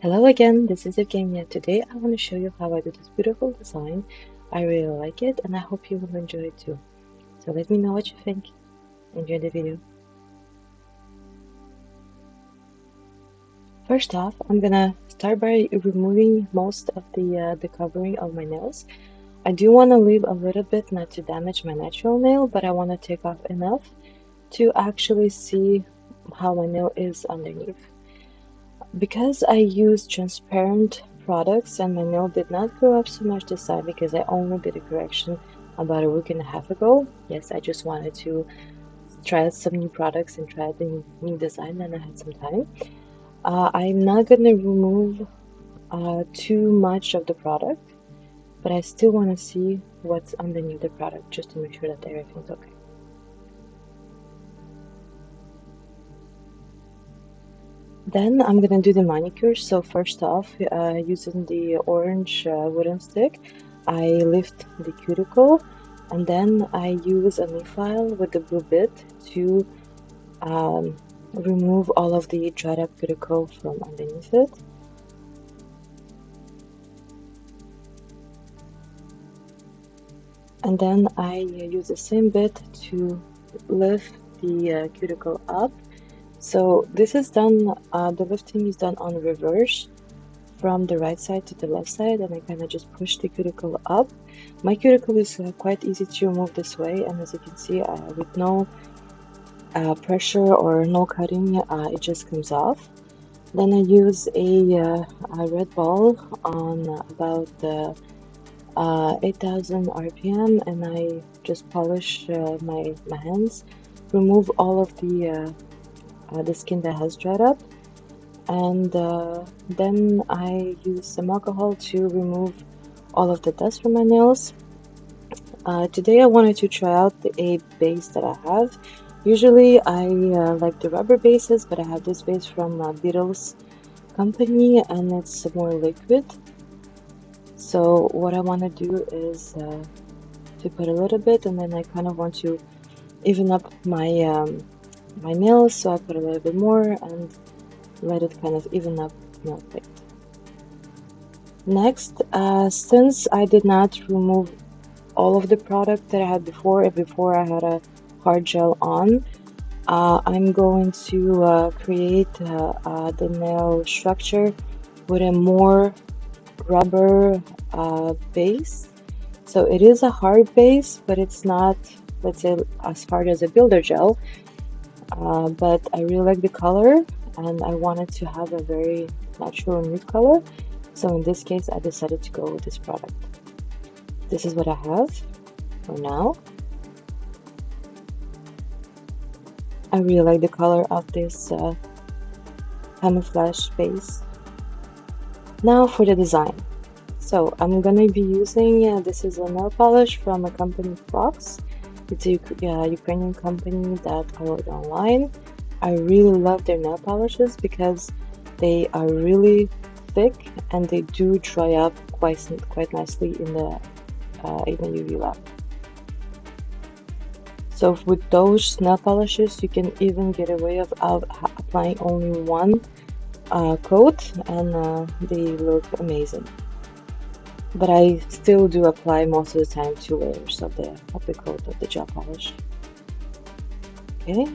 Hello again, this is Evgenia. Today I want to show you how I do this beautiful design. I really like it and I hope you will enjoy it too. So let me know what you think. Enjoy the video. First off, I'm gonna start by removing most of the covering of my nails. I do want to leave a little bit not to damage my natural nail, but I want to take off enough to actually see how my nail is underneath. Because I use transparent products and my nail did not grow up so much this side because I only did a correction about a week and a half ago. Yes, I just wanted to try out some new products and try the new design and I had some time. I'm not gonna remove too much of the product, but I still want to see what's underneath the product just to make sure that everything's okay. Then I'm gonna do the manicure. So first off, using the orange wooden stick, I lift the cuticle and then I use a nail file with the blue bit to remove all of the dried up cuticle from underneath it. And then I use the same bit to lift the cuticle up. So this is done, the lifting is done on reverse from the right side to the left side, and I kind of just push the cuticle up. My cuticle is quite easy to remove this way, and as you can see, with no pressure or no cutting, it just comes off. Then I use a red ball on about 8,000 RPM, and I just polish my hands, remove all of the skin that has dried up, and then I use some alcohol to remove all of the dust from my nails. Today I wanted to try out a base that I have. Usually I like the rubber bases, but I have this base from Beatles company and it's more liquid. So what I want to do is to put a little bit, and then I kind of want to even up my my nails, so I put a little bit more and let it kind of even up nail plate. Next, since I did not remove all of the product that I had before I had a hard gel on, I'm going to create the nail structure with a more rubber base. So it is a hard base, but it's not, let's say, as hard as a builder gel. But I really like the color and I wanted to have a very natural nude color. So in this case, I decided to go with this product. This is what I have for now. I really like the color of this camouflage base. Now for the design. So I'm gonna be using, this is a nail polish from a company Fox. It's a Ukrainian company that I ordered online. I really love their nail polishes because they are really thick and they do dry up quite nicely in the UV lamp. So with those nail polishes, you can even get away of applying only one coat, and they look amazing. But I still do apply most of the time 2 layers of the coat of the gel polish. Okay,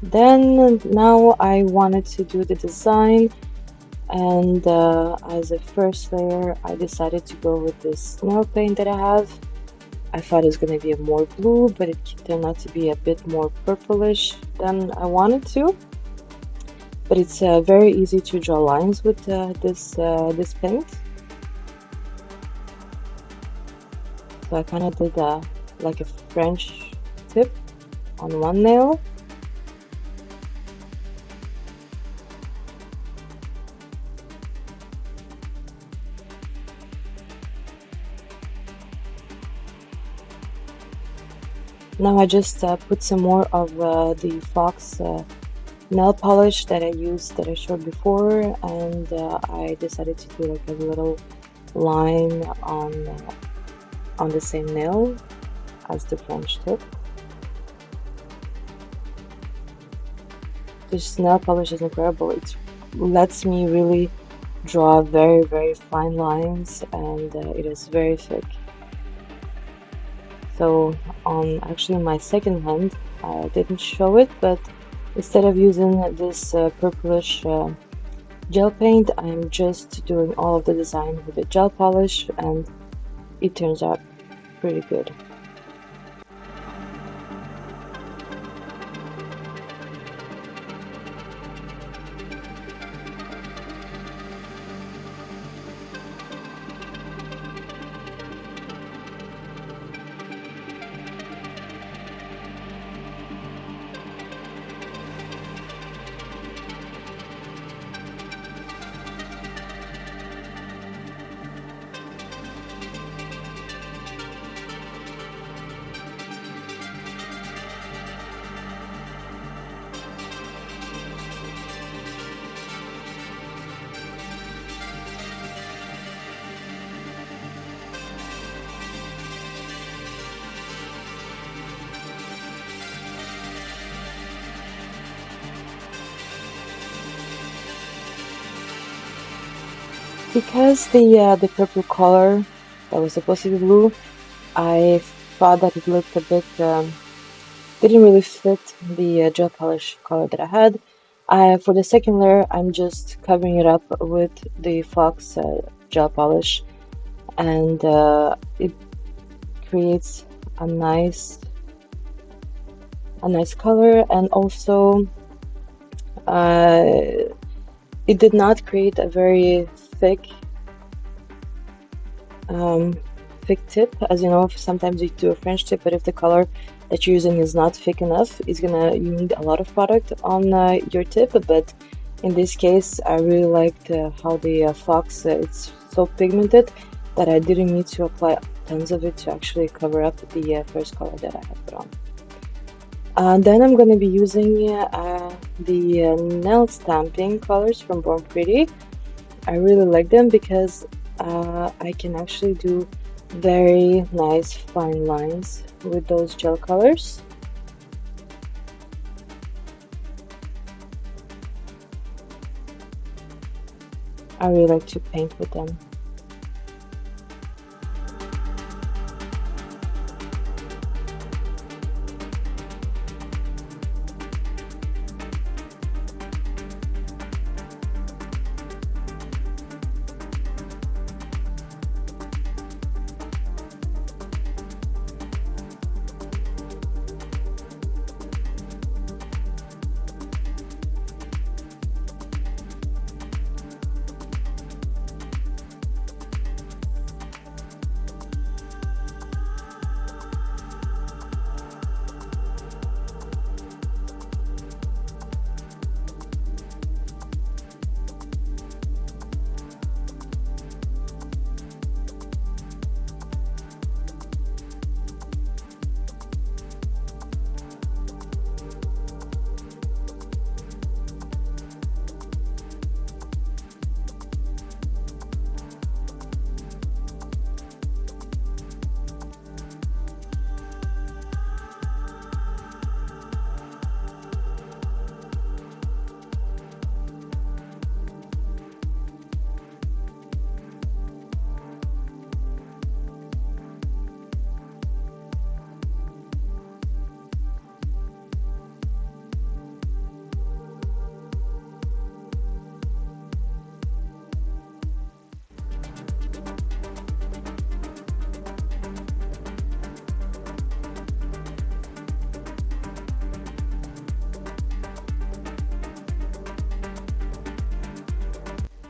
then now I wanted to do the design, and as a first layer I decided to go with this nail paint that I have. I thought it was going to be a more blue, but it turned out to be a bit more purplish than I wanted to. But it's very easy to draw lines with this paint. So I kind of did like a French tip on one nail. Now I just put some more of the Fox nail polish that I showed before, and I decided to do like a little line on the same nail as the French tip. This nail polish is incredible. It lets me really draw very, very fine lines, and it is very thick. So on actually my second hand, I didn't show it, but instead of using this purplish gel paint, I'm just doing all of the design with the gel polish, and it turns out pretty good. Because the purple color that was supposed to be blue, I thought that it looked a bit didn't really fit the gel polish color that I had. For the second layer, I'm just covering it up with the Fox gel polish, and it creates a nice color, and also it did not create a very thick tip. As you know, sometimes you do a French tip, but if the color that you're using is not thick enough, you need a lot of product on your tip. But in this case, I really liked how the Fox it's so pigmented that I didn't need to apply tons of it to actually cover up the first color that I had put on. Then I'm going to be using the nail stamping colors from Born Pretty. I really like them because I can actually do very nice fine lines with those gel colors. I really like to paint with them.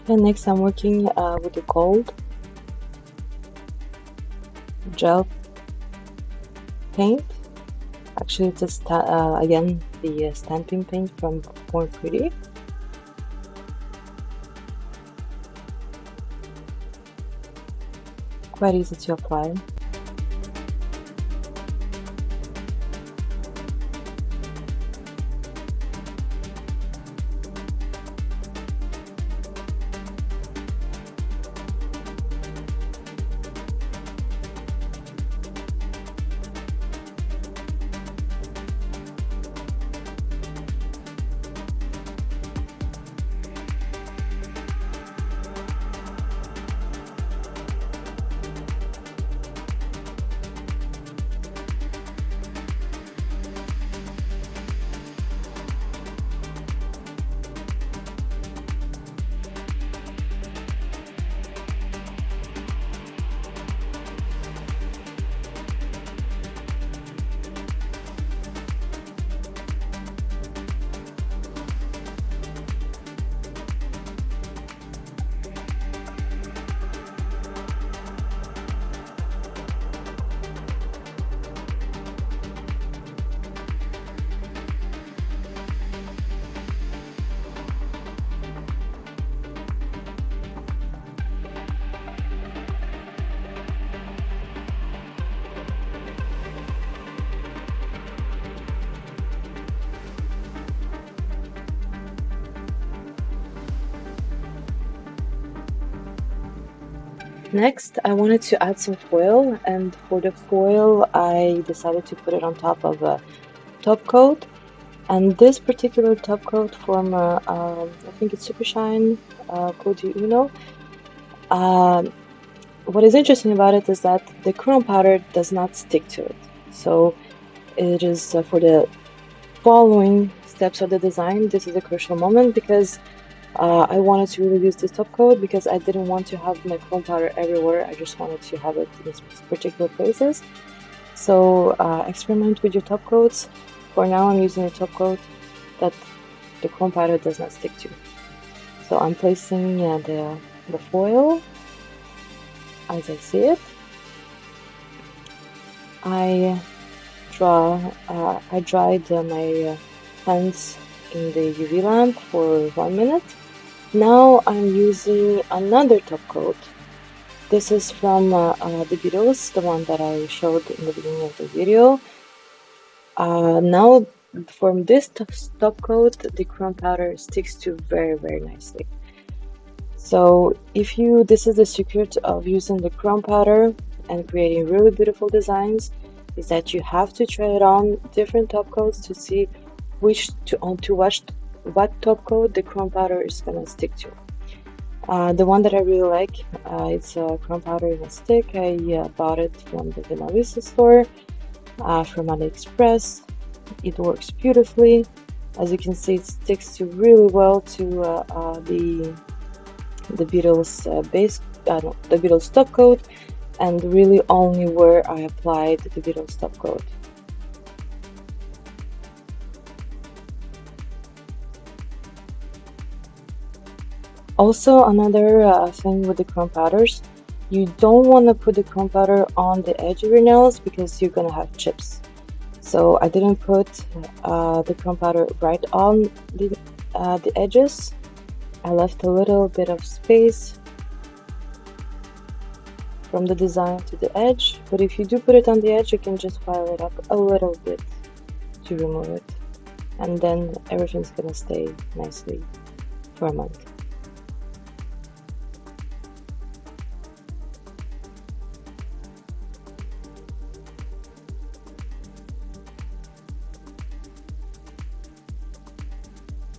And next I'm working with the gold gel paint. Actually, it's again the stamping paint from Born Pretty. Quite easy to apply. Next, I wanted to add some foil, and for the foil, I decided to put it on top of a top coat. And this particular top coat from, I think it's Super Shine Code Uno. What is interesting about it is that the chrome powder does not stick to it. So it is for the following steps of the design, this is a crucial moment because I wanted to really use this top coat because I didn't want to have my chrome powder everywhere. I just wanted to have it in particular places. So experiment with your top coats. For now, I'm using a top coat that the chrome powder does not stick to. So I'm placing the foil as I see it. I dried my hands in the UV lamp for 1 minute. Now I'm using another top coat. This is from the Beatles, the one that I showed in the beginning of the video. Now from this top coat, the chrome powder sticks to very nicely. So this is the secret of using the chrome powder and creating really beautiful designs, is that you have to try it on different top coats to see what top coat the chrome powder is gonna stick to. The one that I really like, it's a chrome powder in a stick. I bought it from the Villa Lisa store from AliExpress. It works beautifully. As you can see, it sticks to really well to the Beatles the Beatles top coat, and really only where I applied the Beatles top coat. Also, another thing with the chrome powders, you don't want to put the chrome powder on the edge of your nails because you're gonna have chips. So I didn't put the chrome powder right on the edges. I left a little bit of space from the design to the edge, but if you do put it on the edge, you can just file it up a little bit to remove it, and then everything's gonna stay nicely for a month.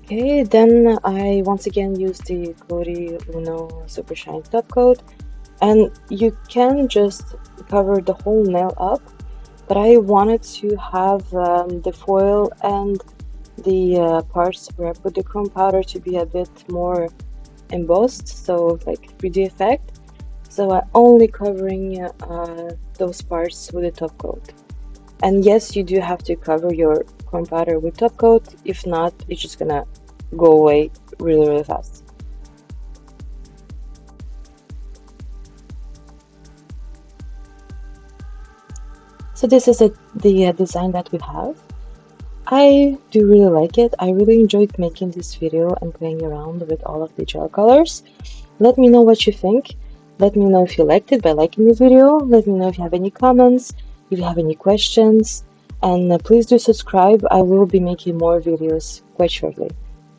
Okay, then I once again use the Cody Uno Super Shine top coat, and you can just cover the whole nail up, but I wanted to have the foil and the parts where I put the chrome powder to be a bit more embossed, so like 3D effect. So I'm only covering those parts with a top coat. And yes, you do have to cover your chrome powder with top coat. If not, it's just gonna go away really fast. So this is the design that we have. I do really like it. I really enjoyed making this video and playing around with all of the gel colors. Let me know what you think. Let me know if you liked it by liking the video. Let me know if you have any comments, if you have any questions, and please do subscribe. I will be making more videos quite shortly.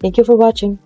Thank you for watching.